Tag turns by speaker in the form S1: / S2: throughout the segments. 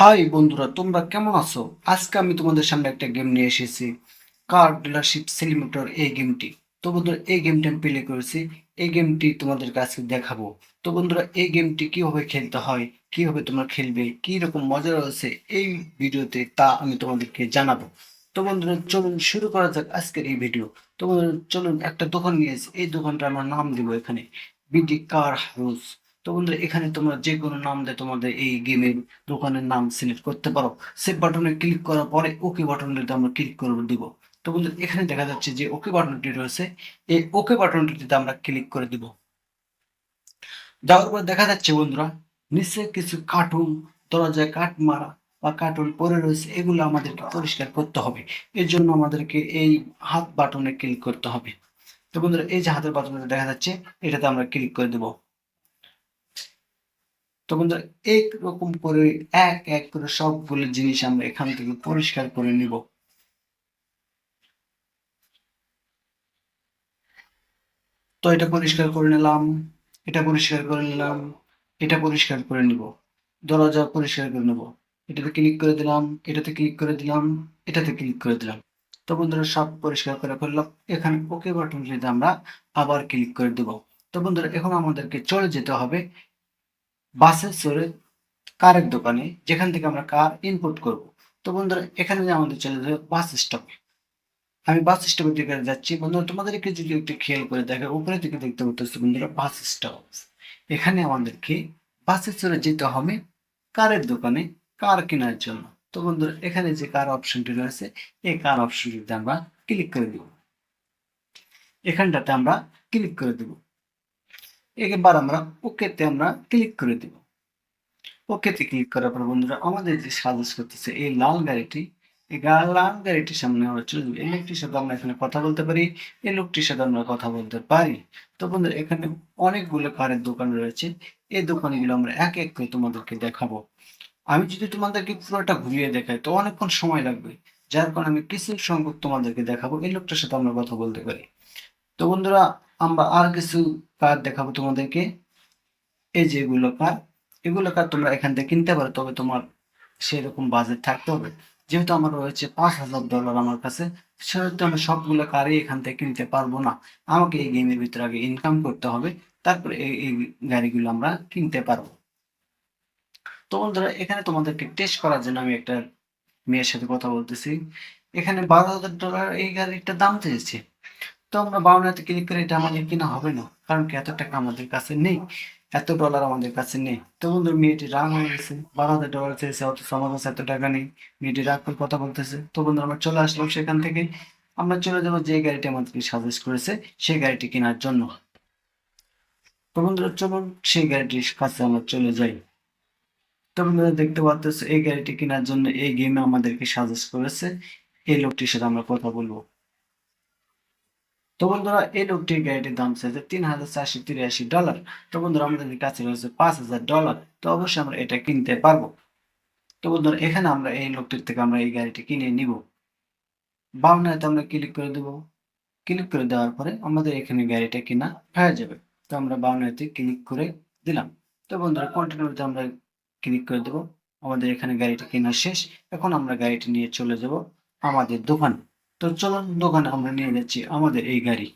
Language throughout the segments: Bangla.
S1: হাই বন্ধুরা, তোমরা কেমন আছো? আজকে আমি তোমাদের সামনে একটা গেম নিয়ে এসেছি, কার ডিলারশিপ সিমুলেটর এই গেমটি। তো বন্ধুরা, এই গেমটি আমি প্লে করেছি। এই গেমটি তোমাদের কাছে দেখাবো। তো বন্ধুরা, এই গেমটি কিভাবে খেলতে হয়, কিভাবে তোমরা খেলবে, কি রকম মজা রয়েছে এই ভিডিওতে, তা আমি তোমাদেরকে জানাবো। তো বন্ধুরা, চলুন শুরু করা যাক আজকের এই ভিডিও। তো বন্ধুরা, চলুন, একটা দোকান নিয়েছি, এই দোকানটা আমার নাম দিব এখানে বিডি কার হাউস। তো বন্ধুরা, এখানে তোমরা যে কোনো নাম দিয়ে তোমাদের এই গেমের দোকানের নাম সিলেক্ট করতে পারো। সেভ বাটনে ক্লিক করার পরে ওকে বাটনটিতে আমরা ক্লিক করে দিব। তো বন্ধুরা, এখানে দেখা যাচ্ছে যে ওকে বাটনটি রয়েছে, এই ওকে বাটনটিতে আমরা ক্লিক করে দিব। যাওয়ার পর দেখা যাচ্ছে বন্ধুরা, নিচে কিছু কার্টুন, দরজায় কাঠ মারা বা কার্টুন পড়ে রয়েছে, এগুলো আমাদেরকে পরিষ্কার করতে হবে। এর জন্য আমাদেরকে এই হাত বাটনে ক্লিক করতে হবে। তো বন্ধুরা, এই যে হাতের বাটনটা দেখা যাচ্ছে, এটাতে আমরা ক্লিক করে দেব। তো বন্ধুরা, এইরকম করে এক এক করে সবগুলো জিনিস আমরা এখান থেকে পরিষ্কার করে নিব। তো এটা পরিষ্কার করে নিলাম, এটা পরিষ্কার করে নিলাম, এটা পরিষ্কার করে নিব, দরজা পরিষ্কার করে নেব। এটাতে ক্লিক করে দিলাম, এটাতে ক্লিক করে দিলাম, এটাতে ক্লিক করে দিলাম। তো বন্ধুরা, সব পরিষ্কার করে ফেললাম। এখানে ওকে বাটনটিতে আমরা আবার ক্লিক করে দেব। তো বন্ধুরা, এখন আমাদেরকে চলে যেতে হবে বাসে চড়ে কারের দোকানে, যেখান থেকে আমরা কার ইনপুট করব। তো বন্ধুরা, এখানে যে আমাদের চলে যাবে বাস স্টপে। আমি বাস স্টপের দিকে যাচ্ছি। বন্ধুরা, তোমাদেরকে যদি একটু খেয়াল করে দেখো, উপরে দিকে দেখতে পাচ্ছি বন্ধুরা বাস স্টপ। এখানে আমাদেরকে বাসে চড়ে যেতে হবে কারের দোকানে কার কেনার জন্য। তো বন্ধুরা, এখানে যে কার অপশনটি রয়েছে, এই কার অপশনটিতে আমরা ক্লিক করে দিব। এখানটাতে আমরা ক্লিক করে দেব। এবার আমরা ওকেতে আমরা ক্লিক করে দিব। ওকেতে ক্লিক করার পর বন্ধুরা, আমাদের যে সাজেস্ট করতেছে এই লাল গাড়িটি, এই লাল গাড়িটির সামনে আমরা চলে যাবো। এই লোকটির সাথে আমরা এখানে কথা বলতে পারি, এই লোকটির সাথে আমরা কথা বলতে পারি। তো বন্ধুরা, এখানে অনেকগুলো কারের দোকান রয়েছে। এই দোকানগুলো আমরা এক এক করে তোমাদেরকে দেখাবো। আমি যদি তোমাদেরকে পুরোটা ঘুরিয়ে দেখাই তো অনেকক্ষণ সময় লাগবে, যার কারণে আমি কিছু সংখ্যক তোমাদেরকে দেখাবো। এই লোকটার সাথে আমরা কথা বলতে পারি। তো বন্ধুরা, আমরা আর কিছু কার দেখাবো তোমাদেরকে। এই যে এগুলো কার, এগুলো কার তোমরা এখান থেকে কিনতে পারো, তবে তোমার সেরকম বাজেট থাকতে হবে। যেহেতু আমার রয়েছে $5,000 আমার কাছে, সেহেতু আমি সবগুলো কারই এখান থেকে কিনতে পারবো না। আমাকে এই গেমের ভিতরে আগে ইনকাম করতে হবে, তারপরে এই গাড়িগুলো আমরা কিনতে পারবো। তো বন্ধুরা, এখানে তোমাদেরকে টেস্ট করার জন্য আমি একটা মেয়ের সাথে কথা বলতেছি। এখানে $12,000 এই গাড়িটার দাম চেয়েছে। তো আমরা বাউনাতে ক্লিক করে এটা আমাদের কিনা হবে না, কারণ কি এত টাকা আমাদের কাছে নেই, এত ডলার আমাদের কাছে নেই। তো বন্ধু, মেয়েটি রাগ হয়ে গেছে, $12,000 চেয়েছে, অথচ আমার কাছে এত টাকা নেই। মেয়েটি রাগ করে কথা বলতেছে। তো বন্ধু, আমরা চলে আসলাম সেখান থেকে। আমরা চলে যাবো যে গাড়িটি আমাদেরকে সাজেস্ট করেছে সেই গাড়িটি কেনার জন্য। তো বন্ধুরা, চলুন সেই গাড়িটির কাছে আমরা চলে যাই। তো বন্ধুরা, দেখতে পাচ্ছ এই গাড়িটি কেনার জন্য এই গেমে আমাদেরকে সাজেস্ট করেছে এই লোকটির সাথে আমরা কথা বলবো। তো বন্ধুরা, এই লোকটির গাড়িটির দাম চাইছে $3,483। তো বন্ধুরা, আমাদের কাছে রয়েছে $5,000। তো অবশ্যই আমরা এটা কিনতে পারবো। তো বন্ধুরা, এখানে আমরা এই লোকটির থেকে আমরা এই গাড়িটি কিনে নিব। বামনাতে আমরা ক্লিক করে দেব। ক্লিক করে দেওয়ার পরে আমাদের এখানে গাড়িটা কিনা হয়ে যাবে। তো আমরা বামনাতে ক্লিক করে দিলাম। তো বন্ধুরা, কন্টিনিউতে আমরা ক্লিক করে দেব। আমাদের এখানে গাড়িটা কেনা শেষ। এখন আমরা গাড়িটি নিয়ে চলে যাব আমাদের দোকানে। তো চলুন, দোকানে আমরা নিয়ে যাচ্ছি আমাদের এই গাড়ি।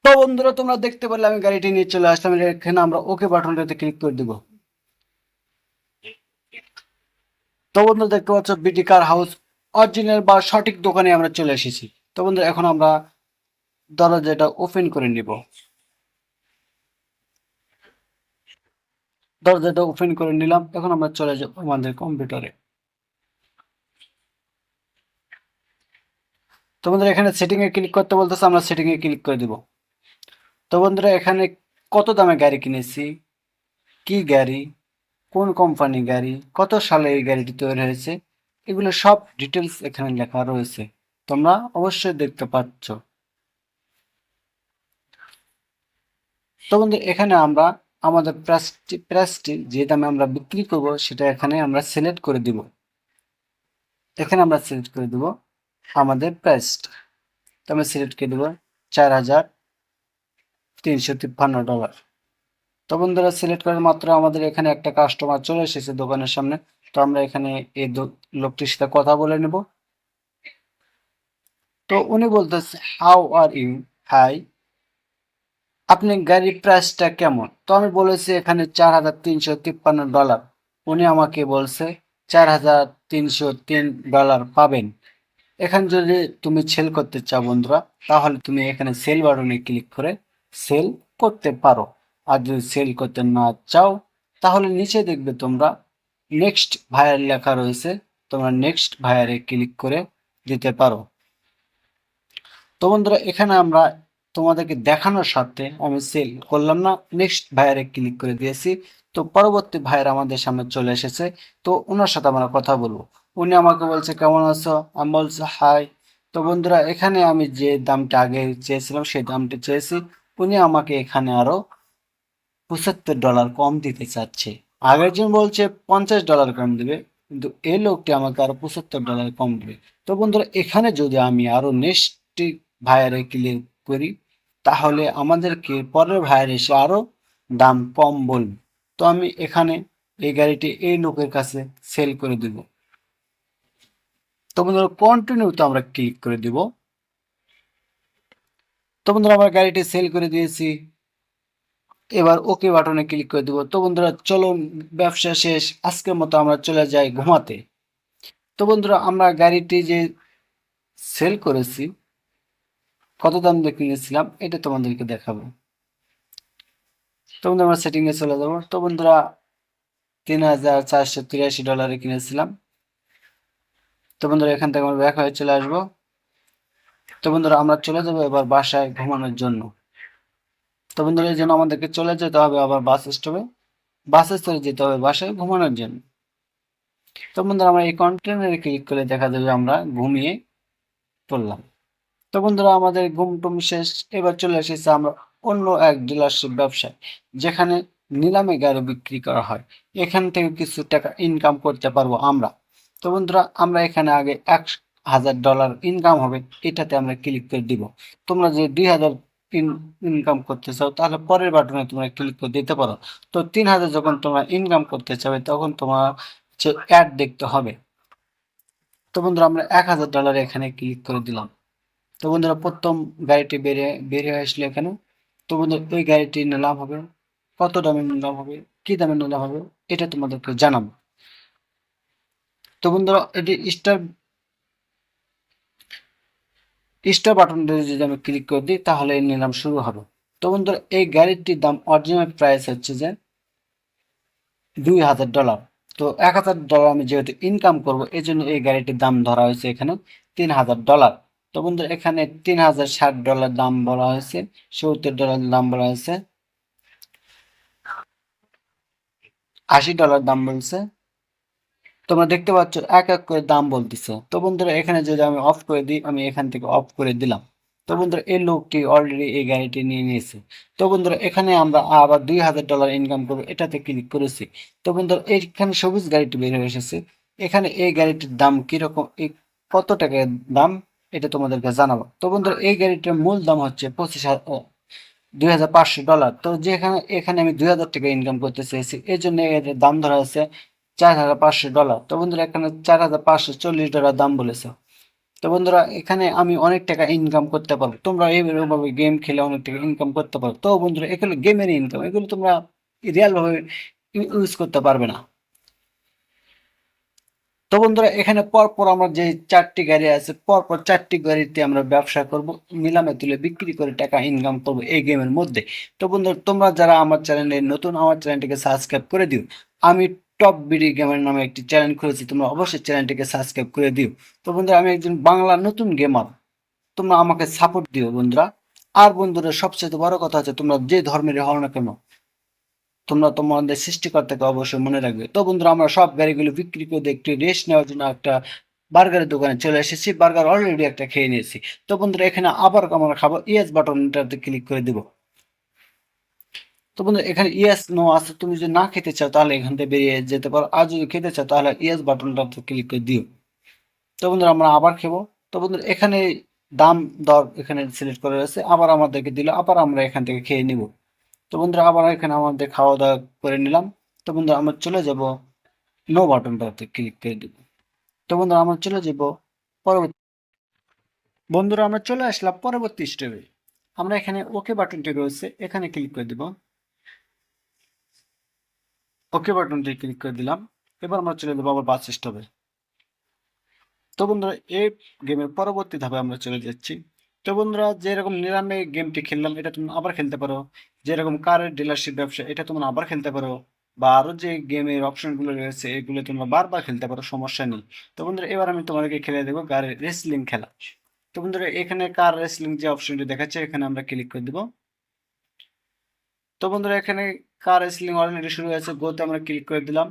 S1: তো বন্ধুরা, তোমরা দেখতে পারলে আমি গাড়িটি নিয়ে চলে আসলাম। এখানে আমরা ওকে বাটনটাতে ক্লিক করে দিব। তো বন্ধুরা, দেখতে পাচ্ছ বিডি কার হাউস অরিজিনাল বা সঠিক দোকানে আমরা চলে এসেছি। তো বন্ধুরা, এখন আমরা দরজাটা ওপেন করে নিব। দরজাটা ওপেন করে নিলাম। এখন আমরা চলে যাব আমাদের কম্পিউটারে। তো বন্ধুরা এখানে সেটিং এ ক্লিক করতে বলতেছে, আমরা সেটিং এ ক্লিক করে দিব। তো বন্ধুরা এখানে কত দামে গাড়ি কিনেছি, কি গাড়ি, কোন কোম্পানি গাড়ি, কত সালে এই গাড়িটি তৈরি হয়েছে, এগুলো সব ডিটেলস এখানে লেখা রয়েছে, তোমরা অবশ্যই দেখতে পাচ্ছ। তো বন্ধু এখানে আমরা আমাদের প্রাইসটি যে দামে আমরা বিক্রি করব সেটা এখানে আমরা সিলেক্ট করে দিব। এখানে আমরা সিলেক্ট করে দিব আমাদের প্রাইসটা। তো আমরা সিলেক্ট করে দেব $4,353। তো বন্ধুরা সিলেক্ট করার মাত্র আমাদের এখানে একটা কাস্টমার চলে এসেছে দোকানের সামনে। তো আমরা এখানে এই লোকটির সাথে কথা বলে নেব। তো উনি বলতেছে হাউ আর ইউ, হাই, আপনি গাড়ির প্রাইসটা কেমন? তো আমি বলেছি এখানে $4,353। উনি আমাকে বলছে $4,303 পাবেন। এখানে যদি তুমি সেল করতে চাও বন্ধুরা, তাহলে তুমি এখানে সেল বাটনে ক্লিক করে সেল করতে পারো। আর যদি সেল করতে না চাও তাহলে নিচে দেখবে তোমরা নেক্সট ভায়ার লেখা রয়েছে, তোমরা নেক্সট ভায়ারে ক্লিক করে দিতে পারো। তো বন্ধুরা এখানে আমরা তোমাদেরকে দেখানোর স্বার্থে আমি সেল করলাম না, নেক্সট ভায়ারে ক্লিক করে দিয়েছি। তো পরবর্তী ভাইয়ের আমাদের সামনে চলে এসেছে। তো ওনার সাথে আমরা কথা বলবো। উনি আমাকে বলছে কেমন আছো, আমি বলছি হাই। তো বন্ধুরা এখানে আমি যে দামটা আগে চেয়েছিলাম সেই দামটা চেয়েছি, উনি আমাকে এখানে আরো $75 কম দিতে চাচ্ছে। আগের জন বলছে $50 কম দিবে, কিন্তু এই লোকটি আমাকে আরো $75 কম দিবে। তো বন্ধুরা এখানে যদি আমি আরো নেক্সট ভাইয়ারে ক্লিক করি তাহলে আমাদেরকে পরের ভাইয়ার এসে আরো দাম কম বলবে। তো আমি এখানে এই গাড়িটি এই লোকের কাছে সেল করে দিব। তো বন্ধুরা কন্টিনিউতে আমরা ক্লিক করে দিব। তো বন্ধুরা আমরা গাড়িটি সেল করে দিয়েছি, এবার ওকে বাটনে ক্লিক করে দিব। তো বন্ধুরা চলো ব্যবসা শেষ, আজকের মতো আমরা চলে যাই ঘুমাতে। তো বন্ধুরা আমরা গাড়িটি যে সেল করেছি, কত দাম দিয়ে কিনেছিলাম এটা তোমাদেরকে দেখাবো। তো বন্ধুরা আমরা সেটিং এ চলে যাবো। তো বন্ধুরা $3,483 কিনেছিলাম। তো বন্ধুরা এখান থেকে আমরা ব্যাক হয়ে চলে আসবো। তো বন্ধুরা আমরা চলে যাবো এবার বাসায় ঘুমানোর জন্য। তো বন্ধুরা এই জন্য আমাদেরকে চলে যেতে হবে আবার বাস স্টপে, বাস স্টপে যেতে হবে বাসায় ঘুমানোর জন্য। তো বন্ধুরা আমরা এই কন্টেনারে ক্লিক করে দেখা যাবে আমরা ঘুমিয়ে পড়লাম। তো বন্ধুরা আমাদের ঘুম টুম শেষ, এবার চলে এসেছে আমরা অন্য এক ডিলারশিপ ব্যবসায়, যেখানে নিলামে গাড়ি বিক্রি করা হয়। এখান থেকে কিছু টাকা ইনকাম করতে পারবো আমরা। তো বন্ধুরা আমরা এখানে আগে $1,000 ইনকাম হবে, এটাতে আমরা ক্লিক করে দিব। তোমরা যে 2,000 ইনকাম করতে চাও তাহলে পরের বাটনে তোমরা ক্লিক করে দিতে পারো। তো 3,000 যখন তোমরা ইনকাম করতে চাবে তখন তোমার অ্যাড দেখতে হবে। তো বন্ধুরা আমরা $1,000 এখানে ক্লিক করে দিলাম। তো বন্ধুরা প্রথম গাড়িটি বেরিয়ে আসলে এখানে। তো বন্ধুরা ওই গাড়িটি নিলাম হবে, কত দামে নিলাম হবে, কি দামে নিলাম হবে, এটা তোমাদেরকে জানাবো। তো বন্ধুরা এটি স্টার বাটনটা যদি আমি ক্লিক করে দিই তাহলে এই নিলাম শুরু হবে। তো বন্ধুরা এই গাড়িটির দাম অরিজিনাল প্রাইস হচ্ছে যে $2,000। তো $1,000 আমি যেহেতু ইনকাম করব এই জন্য এই গাড়িটির দাম ধরা হয়েছে এখানে $3,000। তো বন্ধুরা এখানে $3,060 দাম বলা হয়েছে, $70 দাম বলা হয়েছে, $80 দাম বলছে। তোমরা দেখতে পাচ্ছ এক এক করে দাম বলতেছে। তো বন্ধুরা এখানে যদি আমি অফ করে দিই, আমি এখান থেকে অফ করে দিলাম। তো বন্ধুরা এই লোকটি অলরেডি এই গাড়িটি নিয়ে নিয়েছে। তো বন্ধুরা এখানে আমরা আবার $2,000 ইনকাম করবো, এটাতে ক্লিক করেছি। তো বন্ধুরা এইখানে সবুজ গাড়িটি বের হয়ে এসেছে। এখানে এই গাড়িটির দাম কিরকম, কত টাকা দাম এটা তোমাদেরকে জানাবো। তো বন্ধুরা এই গাড়িটার মূল দাম হচ্ছে $2,500। তো যেখানে এখানে আমি $2,000 ইনকাম করতে চেয়েছি এই জন্য এর দাম ধরা আছে $4,500। তো বন্ধুরা এখানে $4,540 দাম বলেছে। তো বন্ধুরা এখানে আমি অনেক টাকা ইনকাম করতে পারবো, তোমরা এইভাবে গেম খেলে অনেক টাকা ইনকাম করতে পারো। তো বন্ধুরা এগুলো গেমের ইনকাম, এগুলো তোমরা রিয়াল ভাবে ইউজ করতে পারবে না। তো বন্ধুরা এখানে পরপর আমরা যে 4টি গাড়ি আছে পরপর 4টি গাড়িতে আমরা ব্যবসা করব, নিলামে তুলে বিক্রি করে টাকা ইনকাম করব এই গেমের মধ্যে। তো বন্ধুরা তোমরা যারা আমার চ্যানেলে নতুন, আমার চ্যানেলটিকে সাবস্ক্রাইব করে দিও। আমি টপ বিডি গেমার নামে একটি চ্যানেল খুলেছি, তোমরা অবশ্যই চ্যানেলটিকে সাবস্ক্রাইব করে দিও। তো বন্ধুরা আমি একজন বাংলা নতুন গেমার, তোমরা আমাকে সাপোর্ট দিও বন্ধুরা। আর বন্ধুরা সবচেয়ে বড় কথা হচ্ছে তোমরা যে ধর্মের হও না কেন, তোমরা তোমাদের সৃষ্টিকর্তাকে অবশ্যই মনে রাখবে। তো বন্ধুরা আমরা সব গাড়িগুলো বিক্রি করে একটু রেস্ট নেওয়ার জন্য একটা বার্গারের দোকানে চলে এসেছি, বার্গার অলরেডি একটা খেয়ে নিয়েছি। তো বন্ধুরা এখানে আবার আমরা খাবো, ইয়েস বাটনটাতে ক্লিক করে দিব। তো বন্ধুরা এখানে ইয়েস নো আছে, তুমি যদি না খেতে চাও তাহলে এখান থেকে বেরিয়ে যেতে পারো, আর যদি খেতে চাও তাহলে ইয়েস বাটনটাতে ক্লিক করে দিও। তো বন্ধুরা আমরা আবার খেবো। তো বন্ধুরা এখানে দাম দর এখানে সিলেক্ট করে রয়েছে, আবার আমাদেরকে দিল, আবার আমরা এখান থেকে খেয়ে নিব। তো বন্ধুরা আবার এখানে আমাদের খাওয়া দাওয়া করে নিলাম। তো বন্ধুরা আমরা চলে যাব নো বাটনটাতে ক্লিক করে দিব। তো বন্ধুরা আমরা চলে যাব পরবর্তী, বন্ধুরা আমরা চলে আসলাম পরবর্তী স্টেপে। আমরা এখানে ওকে বাটনটি রয়েছে, এখানে ক্লিক করে দিব। ওকে বাটনটি ক্লিক করে দিলাম। এবার আমরা চলে যাবো আবার বাস স্টপে। তো বন্ধুরা এই গেমের পরবর্তী ধাপে আমরা চলে যাচ্ছি। তো বন্ধুরা যেরকম নিলামে গেমটি খেললাম এটা তুমি আবার খেলতে পারো, যেরকম কারের ডিলারশিপ ব্যবসা এটা তোমরা আবার খেলতে পারো, বা আরো যে গেমের অপশনগুলো রয়েছে এগুলো তোমরা বারবার খেলতে পারো, সমস্যা নেই। তো বন্ধুরা এবার আমি তোমাদেরকে খেলে দেবো গাড়ির রেসলিং খেলা। তো বন্ধুরা এখানে কার রেসলিং যে অপশনটি দেখাচ্ছে এখানে আমরা ক্লিক করে দিব। তো বন্ধুরা এখানে কার রেসলিং অলরেডি শুরু হয়েছে, গোতে আমরা ক্লিক করে দিলাম।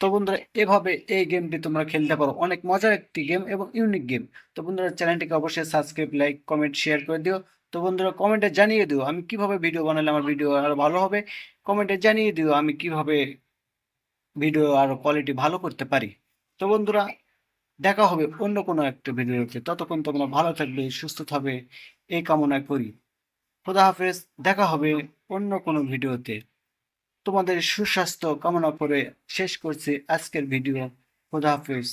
S1: তো বন্ধুরা এভাবে এই গেমটি তোমরা খেলতে পারো, অনেক মজার একটি গেম এবং ইউনিক গেম। তো বন্ধুরা চ্যানেলটিকে অবশ্যই সাবস্ক্রাইব, লাইক, কমেন্ট, শেয়ার করে দিও। তো বন্ধুরা কমেন্টে জানিয়ে দিও আমি কিভাবে ভিডিও বানালে আমার ভিডিও আরো ভালো হবে, কমেন্টে জানিয়ে দিও আমি কিভাবে ভিডিও আরো কোয়ালিটি ভালো করতে পারি। তো বন্ধুরা দেখা হবে অন্য কোনো একটা ভিডিওতে, ততক্ষণ তোমরা ভালো থাকবে, সুস্থ থাকবে এই কামনা করি। খোদা হাফেজ, দেখা হবে অন্য কোনো ভিডিওতে। তোমাদের সুস্বাস্থ্য কামনা করে শেষ করছি আজকের ভিডিও। খোদা হাফেজ।